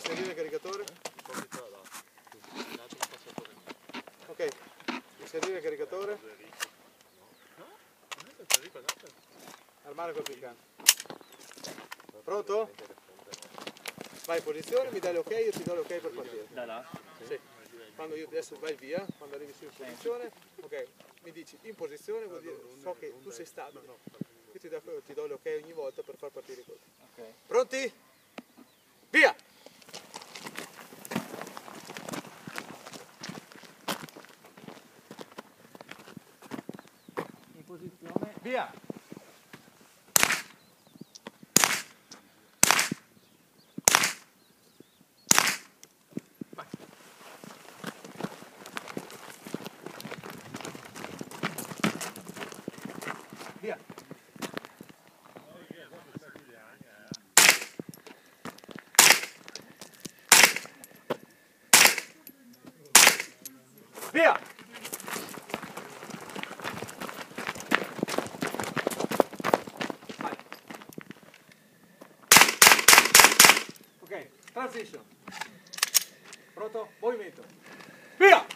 Inserire caricatore. Ok, inserire caricatore. Armare col piccante. Pronto? Vai in posizione, mi dai l'ok, io ti do l'ok per partire. Da là? Sì. Quando io adesso vai via, quando arrivi su in posizione, ok, mi dici in posizione, vuol dire so che tu sei stabile. Io ti do l'ok ogni volta per far partire così. Ok. Pronti? Via! In posizione. Via! Vai. Via! Via! Vai. Ok, transition. Pronto? Movimento. Via!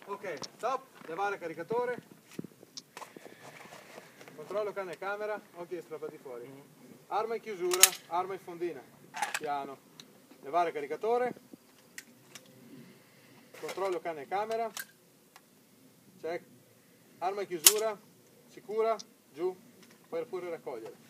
Ok, stop, levare caricatore. Controllo canne e camera, occhi strappati fuori. Arma in chiusura, arma in fondina. Piano. Levare caricatore. Controllo canne e camera. Check. Arma in chiusura, sicura, giù. Puoi pure raccogliere.